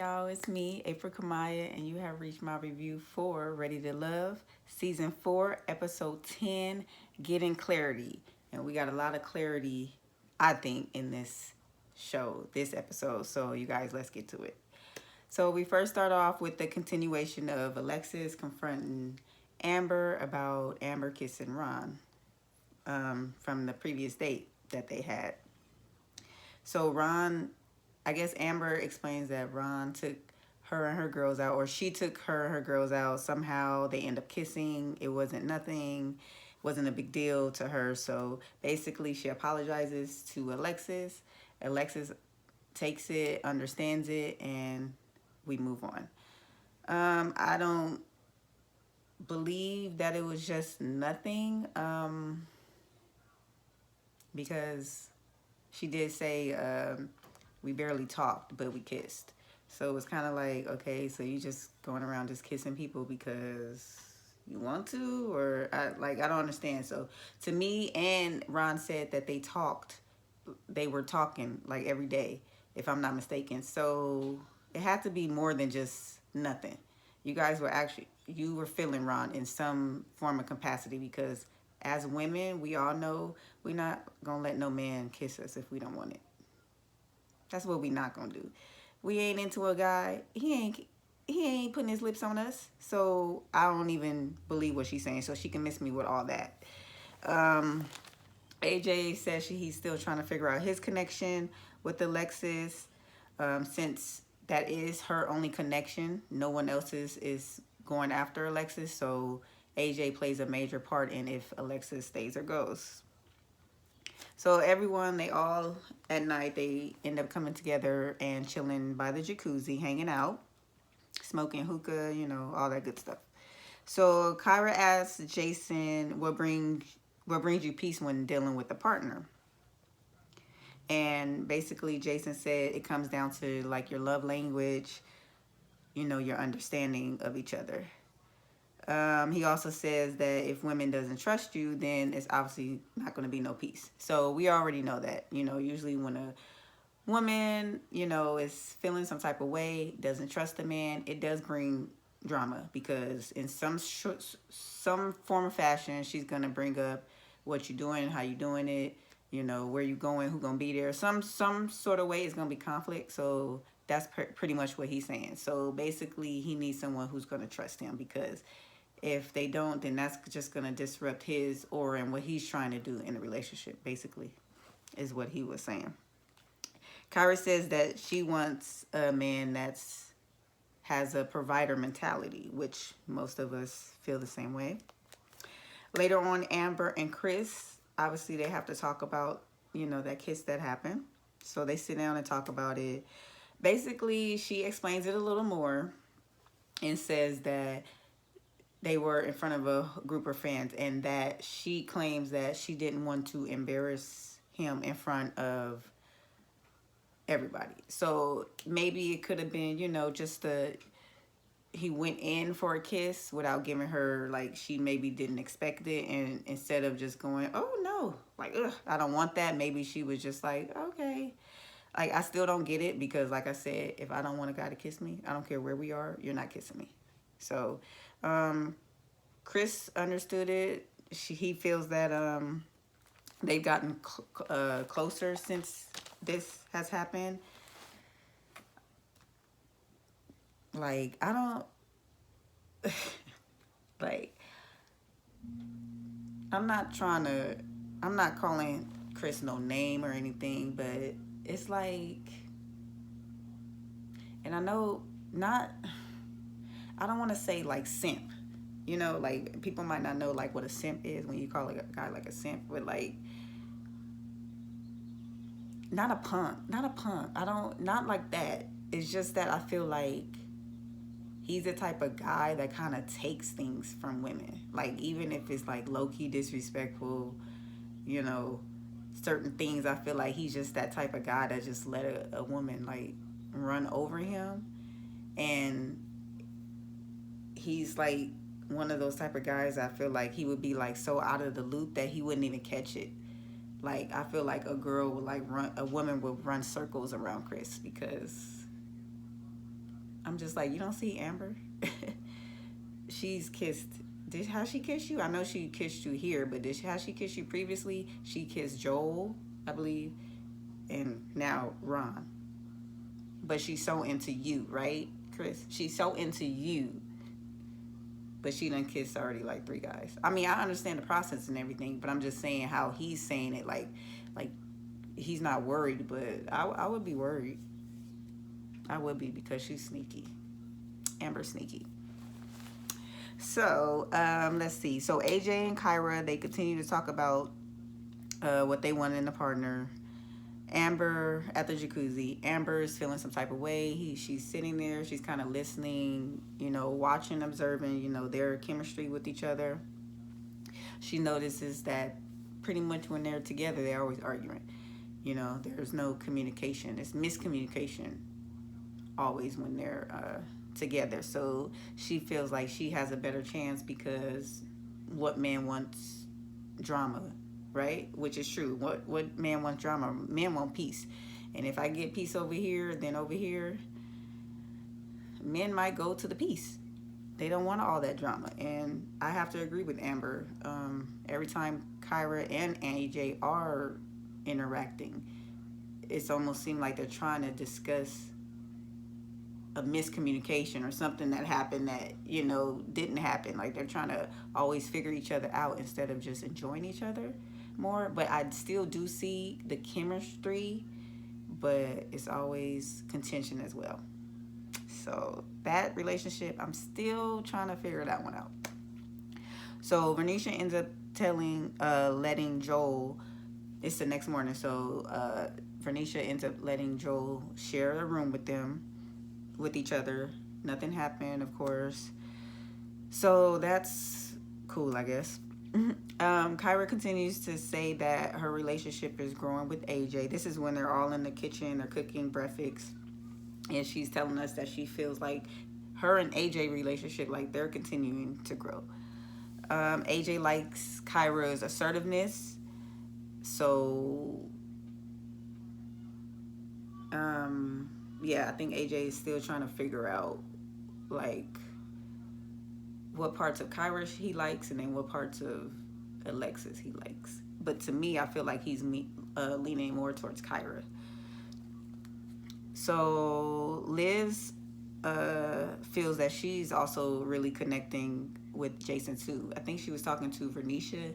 y'all. It's me, April Kamaya, and you have reached my review for Ready to Love, Season 4, Episode 10, Getting Clarity. And we got a lot of clarity, I think, in this show, this episode. So, you guys, let's get to it. So, we first start off with the continuation of Alexis confronting Amber about Amber kissing Ron from the previous date that they had. So, Ron, I guess Amber explains that Ron took her and her girls out, or she took her and her girls out. Somehow they end up kissing. It wasn't nothing, wasn't a big deal to her. So basically, she apologizes to Alexis. Alexis takes it, understands it, and we move on. I don't believe that it was just nothing because she did say we barely talked, but we kissed. So it was kind of like, okay, so you just going around just kissing people because you want to, or I don't understand. So to me, and Ron said that they were talking like every day, if I'm not mistaken. So it had to be more than just nothing. You were feeling Ron in some form of capacity because as women, we all know we're not gonna let no man kiss us if we don't want it. That's what we not gonna do. We ain't into a guy. He ain't putting his lips on us. So I don't even believe what she's saying. So she can miss me with all that. AJ says he's still trying to figure out his connection with Alexis, since that is her only connection. No one else is going after Alexis. So AJ plays a major part in if Alexis stays or goes. So everyone, they all at night, they end up coming together and chilling by the jacuzzi, hanging out, smoking hookah, all that good stuff. So Kyrah asks Jason, what brings you peace when dealing with a partner? And basically Jason said it comes down to like your love language, your understanding of each other. He also says that if women doesn't trust you, then it's obviously not going to be no peace. So we already know that, usually when a woman, is feeling some type of way, doesn't trust a man, it does bring drama because in some form of fashion, she's going to bring up what you're doing, how you doing it, where you going, who going to be there. Some sort of way it's going to be conflict. So that's pretty much what he's saying. So basically he needs someone who's going to trust him because if they don't, then that's just going to disrupt his aura and what he's trying to do in the relationship, basically, is what he was saying. Kyrah says that she wants a man has a provider mentality, which most of us feel the same way. Later on, Amber and Chris, obviously they have to talk about, that kiss that happened. So they sit down and talk about it. Basically, she explains it a little more and says that they were in front of a group of fans and that she claims that she didn't want to embarrass him in front of everybody. So maybe it could have been, he went in for a kiss without giving her, like, she maybe didn't expect it. And instead of just going, oh no, like, ugh, I don't want that. Maybe she was just like, okay. Like, I still don't get it because, like I said, if I don't want a guy to kiss me, I don't care where we are, you're not kissing me. So, Chris understood it. He feels that they've gotten closer since this has happened. Like, I don't... like, I'm not calling Chris no name or anything, but it's like... And I know I don't want to say, like, simp. Like, people might not know, like, what a simp is when you call a guy, like, a simp. But, like, not a punk. Not like that. It's just that I feel like he's the type of guy that kind of takes things from women. Like, even if it's, like, low-key disrespectful, certain things, I feel like he's just that type of guy that just let a woman, like, run over him. And he's, like, one of those type of guys I feel like he would be, like, so out of the loop that he wouldn't even catch it. Like, I feel like a woman would run circles around Chris because I'm just like, you don't see Amber? She's kissed. How she kissed you? I know she kissed you here, but how she kissed you previously? She kissed Joel, I believe, and now Ron. But she's so into you, right, Chris? She's so into you. But she done kissed already like 3 guys. I mean, I understand the process and everything, but I'm just saying how he's saying it like he's not worried, but I would be worried. I would be, because she's sneaky. Amber's sneaky. So, let's see. So AJ and Kyrah, they continue to talk about what they want in a partner. Amber at the jacuzzi. Amber is feeling some type of way. She's sitting there. She's kind of listening, watching, observing, their chemistry with each other. She notices that pretty much when they're together, they're always arguing. There's no communication. It's miscommunication always when they're together. So she feels like she has a better chance, because what man wants drama, right? Which is true. What man wants drama? Men want peace. And if I get peace over here, then over here, men might go to the peace. They don't want all that drama. And I have to agree with Amber. Every time Kyrah and AJ are interacting, it's almost seemed like they're trying to discuss a miscommunication or something that happened that didn't happen. Like, they're trying to always figure each other out instead of just enjoying each other more. But I still do see the chemistry, but it's always contention as well. So that relationship, I'm still trying to figure that one out. So Vernisha ends up letting Joel, it's the next morning, so Vernisha ends up letting Joel share a room with each other. Nothing happened, of course. So that's cool, I guess. Kyrah continues to say that her relationship is growing with AJ. This is when they're all in the kitchen, they're cooking breakfast, and she's telling us that she feels like her and AJ relationship, like, they're continuing to grow. AJ likes Kyrah's assertiveness. So yeah, I think AJ is still trying to figure out, like, what parts of Kyrah he likes, and then what parts of Alexis he likes. But to me, I feel like he's leaning more towards Kyrah. So Liz feels that she's also really connecting with Jason too. I think she was talking to Vernisha,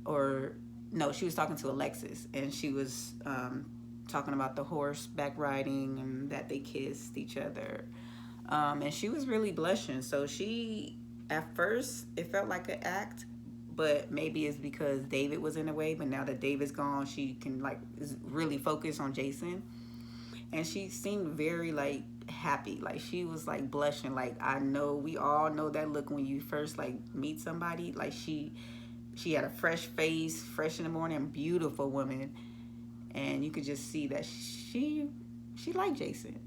or no, she was talking to Alexis, and she was talking about the horseback riding and that they kissed each other. And she was really blushing. So she, at first, it felt like an act, but maybe it's because David was in the way. But now that David's gone, she can, like, really focus on Jason. And she seemed very, like, happy. Like, she was, like, blushing. Like, I know, we all know that look when you first, like, meet somebody. Like, she had a fresh face, fresh in the morning, beautiful woman. And you could just see that she liked Jason,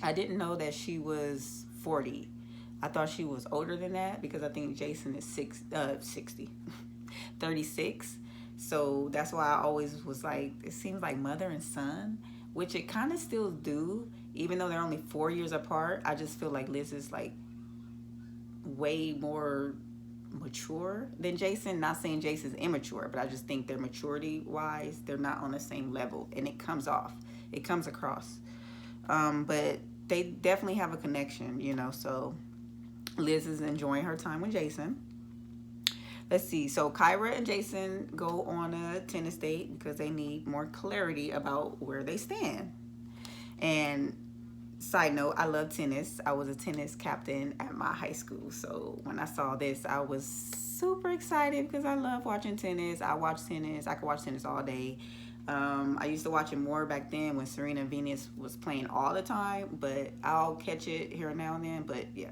I didn't know that she was 40. I thought she was older than that, because I think Jason is 60, 36. So that's why I always was like, it seems like mother and son, which it kind of still do, even though they're only 4 years apart. I just feel like Liz is, like, way more mature than Jason. Not saying Jason's immature, but I just think they're maturity wise, they're not on the same level, and it comes across. But they definitely have a connection, so Liz is enjoying her time with Jason. Let's see. So Kyrah and Jason go on a tennis date because they need more clarity about where they stand. And side note, I love tennis. I was a tennis captain at my high school. So when I saw this, I was super excited because I love watching tennis. I watch tennis. I could watch tennis all day. I used to watch it more back then when Serena and Venus was playing all the time, but I'll catch it here and now and then. But yeah,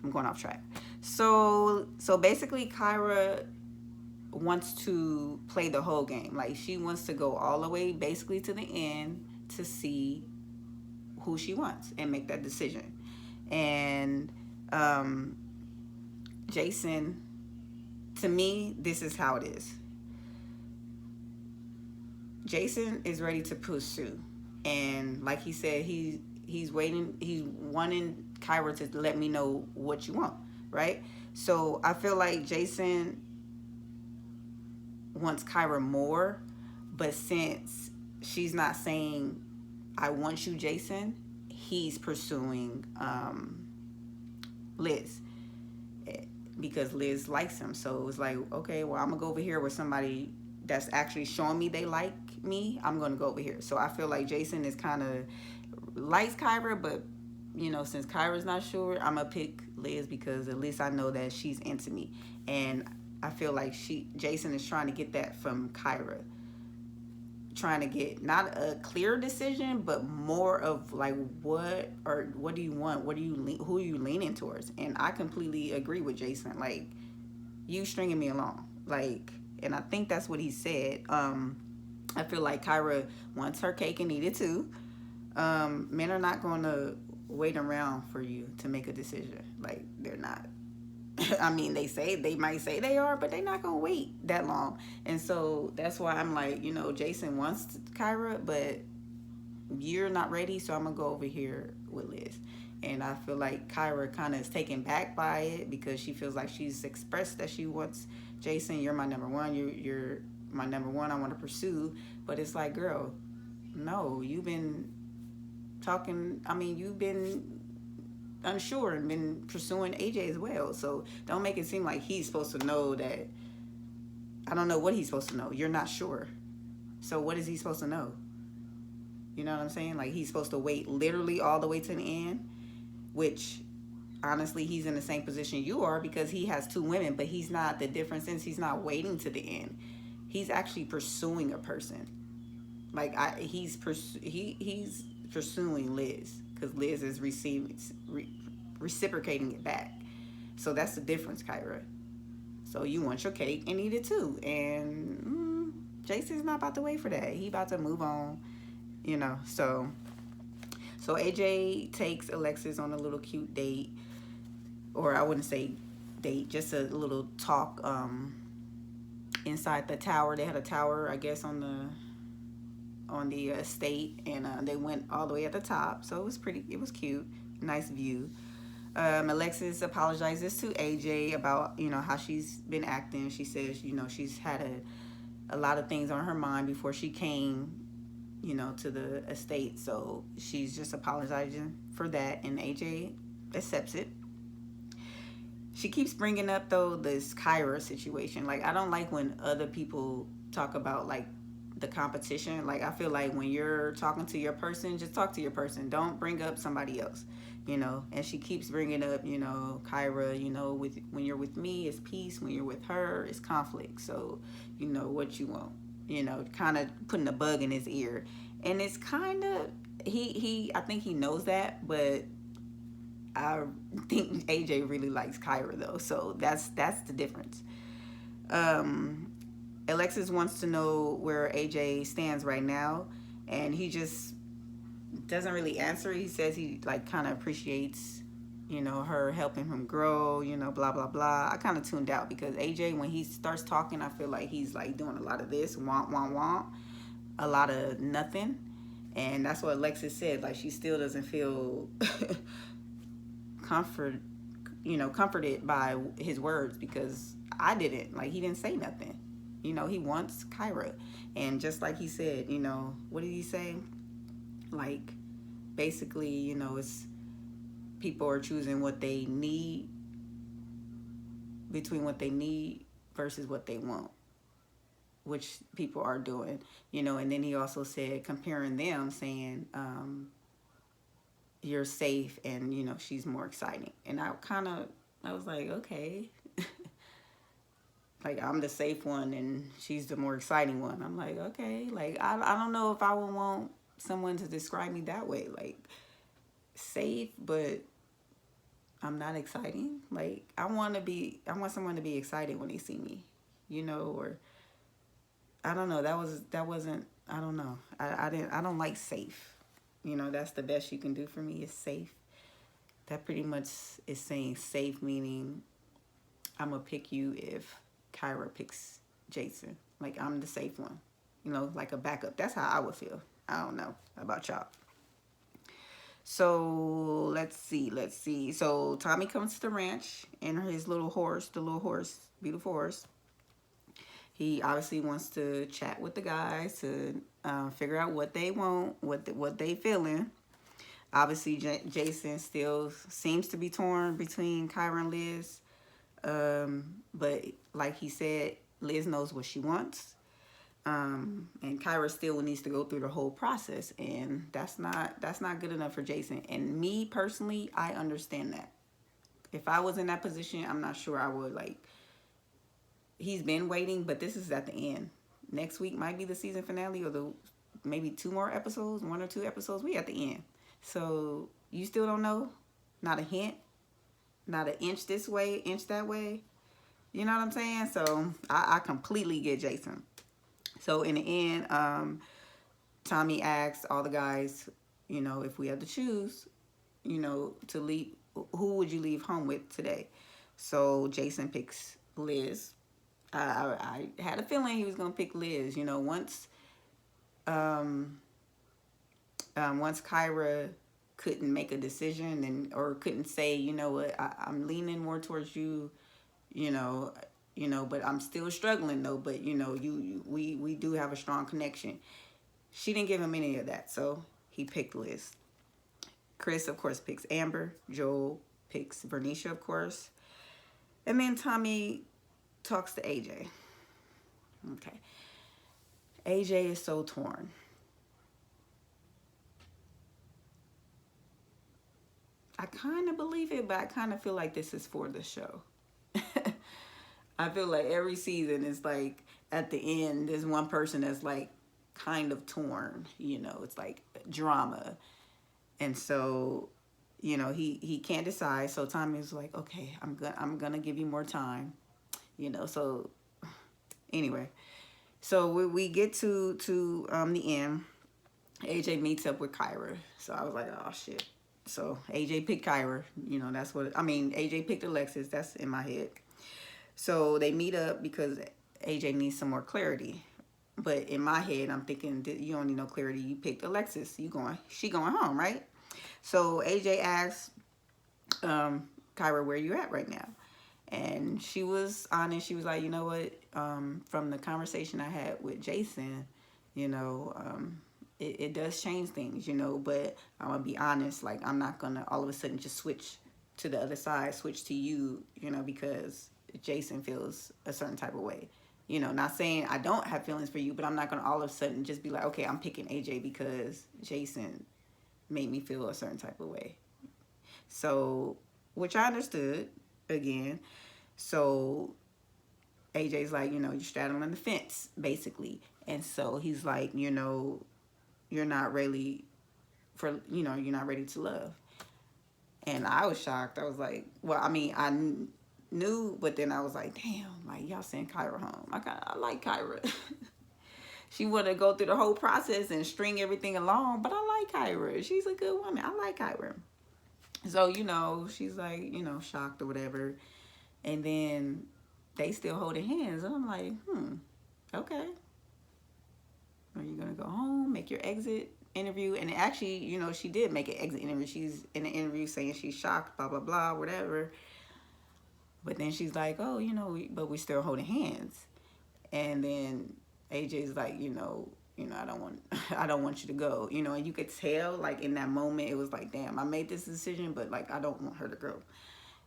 I'm going off track. So basically Kyrah wants to play the whole game. Like, she wants to go all the way basically to the end to see who she wants and make that decision. And Jason, to me, this is how it is. Jason is ready to pursue, and like he said, he he's waiting. He's wanting Kyrah to let me know what you want, right? So I feel like Jason wants Kyrah more, but since she's not saying I want you, Jason, he's pursuing Liz because Liz likes him. So it's like, okay, well, I'm gonna go over here with somebody that's actually showing me they like me. I'm gonna go over here. So I feel like Jason is kind of likes Kyrah, but since Kyrah's not sure, I'm gonna pick Liz because at least I know that she's into me, and I feel like Jason is trying to get that from Kyrah, trying to get not a clear decision, but more of like what do you want? Who are you leaning towards? And I completely agree with Jason. Like, you stringing me along, like, and I think that's what he said. I feel like Kyrah wants her cake and eat it too. Men are not going to wait around for you to make a decision. Like, they're not. I mean, they might say they are, but they're not gonna wait that long. And so that's why I'm like, Jason wants Kyrah, but you're not ready, so I'm gonna go over here with Liz. And I feel like Kyrah kind of is taken back by it because she feels like she's expressed that she wants Jason. You're my number one. You're my number one. I want to pursue, but it's like, girl, no, you've been talking. I mean, you've been unsure and been pursuing AJ as well. So don't make it seem like he's supposed to know that. I don't know what he's supposed to know. You're not sure. So what is he supposed to know? You know what I'm saying? Like, he's supposed to wait literally all the way to the end, which honestly, he's in the same position you are because he has two women, but he's not. The difference is he's not waiting to the end. He's actually pursuing a person. Like, he's pursuing Liz because Liz is reciprocating it back. So that's the difference, Kyrah. So you want your cake and eat it too. And Jason's not about to wait for that. He about to move on, So AJ takes Alexis on a little cute date, or I wouldn't say date, just a little talk inside the tower. They had a tower, I guess, on the estate, and they went all the way at the top, so it was cute, nice view. Alexis apologizes to AJ about how she's been acting. She says she's had a lot of things on her mind before she came to the estate, so she's just apologizing for that, and AJ accepts it. She keeps bringing up though this Kyrah situation. Like, I don't like when other people talk about like the competition. Like, I feel like when you're talking to your person, just talk to your person. Don't bring up somebody else, And she keeps bringing up, Kyrah, when you're with me, it's peace. When you're with her, it's conflict. So, what you want, kind of putting a bug in his ear. And it's kind of, I think he knows that, but I think AJ really likes Kyrah though. So that's the difference. Alexis wants to know where AJ stands right now, and he just doesn't really answer. He says he like kind of appreciates, her helping him grow, blah blah blah. I kind of tuned out because AJ, when he starts talking, I feel like he's like doing a lot of this, womp womp womp, a lot of nothing, and that's what Alexis said. Like, she still doesn't feel comforted by his words because I didn't. Like, he didn't say nothing. He wants Kyrah. And just like he said, what did he say? Like, basically, it's people are choosing what they need, between what they need versus what they want, which people are doing, and then he also said, comparing them, saying, you're safe and, she's more exciting. And I was like, okay. Like, I'm the safe one and she's the more exciting one. I'm like, okay. Like, I don't know if I would want someone to describe me that way. Like, safe, but I'm not exciting. Like, I want someone to be excited when they see me, or I don't know. That wasn't, I don't know. I don't like safe. That's the best you can do for me is safe. That pretty much is saying safe, meaning I'm going to pick you if Kyrah picks Jason. Like, I'm the safe one, like a backup. That's how I would feel. I don't know about y'all. So let's see. So Tommy comes to the ranch in his little horse, beautiful horse. He obviously wants to chat with the guys to figure out what they want, what they feeling. Obviously, Jason still seems to be torn between Kyrah and Liz. But like he said, Liz knows what she wants. And Kyrah still needs to go through the whole process, and that's not good enough for Jason. And me personally, I understand that. If I was in that position, I'm not sure I would like. He's been waiting, but this is at the end. Next week might be the season finale, or the maybe 2 more episodes, 1 or 2 episodes. We at the end, so you still don't know. Not a hint, not an inch this way, inch that way. You know what I'm saying? So I completely get Jason. So in the end, Tommy asked all the guys, if we had to choose, to leave, who would you leave home with today? So Jason picks Liz. I had a feeling he was gonna pick Liz. Once Kyrah couldn't make a decision or couldn't say, you know what, I'm leaning more towards you, but I'm still struggling though. But we do have a strong connection. She didn't give him any of that, so he picked Liz. Chris, of course, picks Amber. Joel picks Vernisha, of course. And then Tommy talks to AJ. Okay. AJ is so torn. I kind of believe it, but I kind of feel like this is for the show. I feel like every season is like, at the end, there's one person that's like kind of torn. It's like drama. And so, he can't decide. So Tommy's like, okay, I'm gonna give you more time. So anyway, so we get to the end. AJ meets up with Kyrah. So I was like, oh shit. So AJ picked Kyrah. AJ picked Alexis. That's in my head. So they meet up because AJ needs some more clarity. But in my head, I'm thinking, you don't need no clarity. You picked Alexis. She going home, right? So AJ asks Kyrah, where you at right now? And she was honest. She was like, you know what? From the conversation I had with Jason, it does change things, but I'm going to be honest. Like, I'm not going to all of a sudden just switch to the other side, switch to you, because Jason feels a certain type of way. Not saying I don't have feelings for you, but I'm not going to all of a sudden just be like, okay, I'm picking AJ because Jason made me feel a certain type of way. So, which I understood, again. So AJ's like, you're straddling the fence, basically. And so he's like, you're not ready to love. And I was shocked. I was like, well, I knew, but then I was like, damn, like, y'all send Kyrah home. I like Kyrah. She want to go through the whole process and string everything along, but I like Kyrah. She's a good woman. I like Kyrah. So, she's like, shocked or whatever. And then they still holding hands. And I'm like, okay. Are you going to go home, make your exit interview? And actually, she did make an exit interview. She's in an interview saying she's shocked, blah, blah, blah, whatever. But then she's like, oh, but we're still holding hands. And then AJ's like, I don't want you to go. And you could tell, like, in that moment, it was like, damn, I made this decision, but like, I don't want her to go.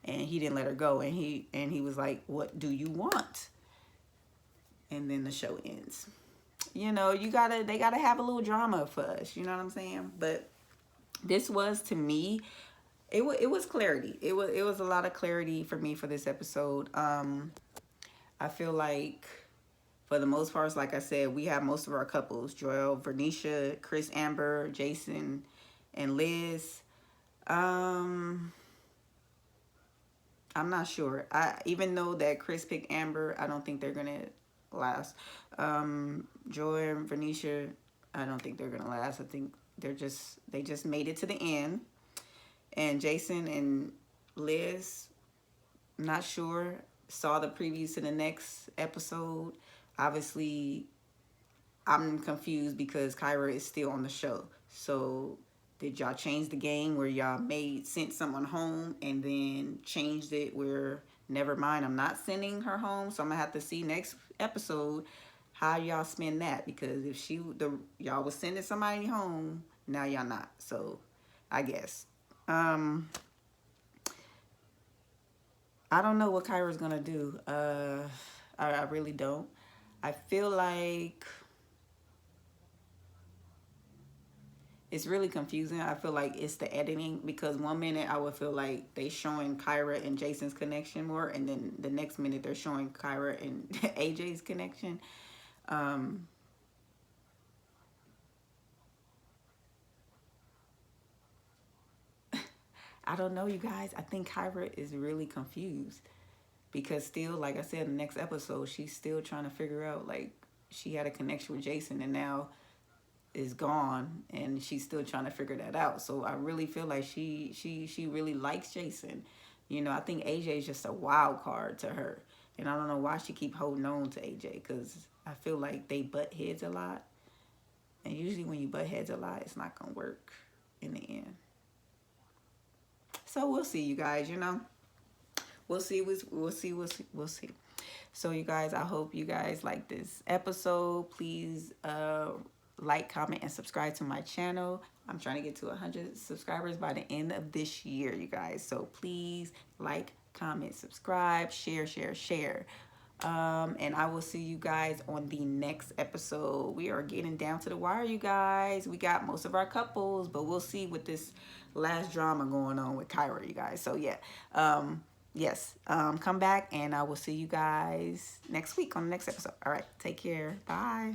And he didn't let her go. And he was like, what do you want? And then the show ends. They gotta have a little drama for us. You know what I'm saying? But this was, to me, it was clarity. It was a lot of clarity for me for this episode. I feel like, for the most part, like I said, we have most of our couples: Joel, Vernisha, Chris, Amber, Jason, and Liz. I'm not sure. Even though that Chris picked Amber, I don't think they're gonna last. Joy and Vernisha, I don't think they're gonna last. I think they just made it to the end. And Jason and Liz, not sure. Saw the previews to the next episode. Obviously, I'm confused because Kyrah is still on the show. So Did y'all change the game where y'all sent someone home and then changed it where, never mind, I'm not sending her home, so I'm gonna have to see next episode how y'all spend that, because if y'all was sending somebody home, now y'all not. So I guess I don't know what Kyrah's gonna do. I really don't. I feel like it's really confusing. I feel like it's the editing, because one minute I would feel like they showing Kyrah and Jason's connection more, and then the next minute they're showing Kyrah and AJ's connection. I don't know, you guys. I think Kyrah is really confused, because still, like I said, in the next episode, she's still trying to figure out, like, she had a connection with Jason and now is gone, and she's still trying to figure that out. So I really feel like she really likes Jason. You know, I think AJ is just a wild card to her, and I don't know why she keep holding on to AJ, because I feel like they butt heads a lot, and usually when you butt heads a lot, it's not gonna work in the end. So we'll see, you guys. You know, we'll see. We'll see. So you guys, I hope you guys like this episode. Please like, comment, and subscribe to my channel. I'm trying to get to 100 subscribers by the end of this year, you guys. So please like, comment, subscribe, share. And I will see you guys on the next episode. We are getting down to the wire, you guys. We got most of our couples, but we'll see with this last drama going on with Kyrah, you guys. So yeah, yes, come back, and I will see you guys next week on the next episode. All right, take care. Bye.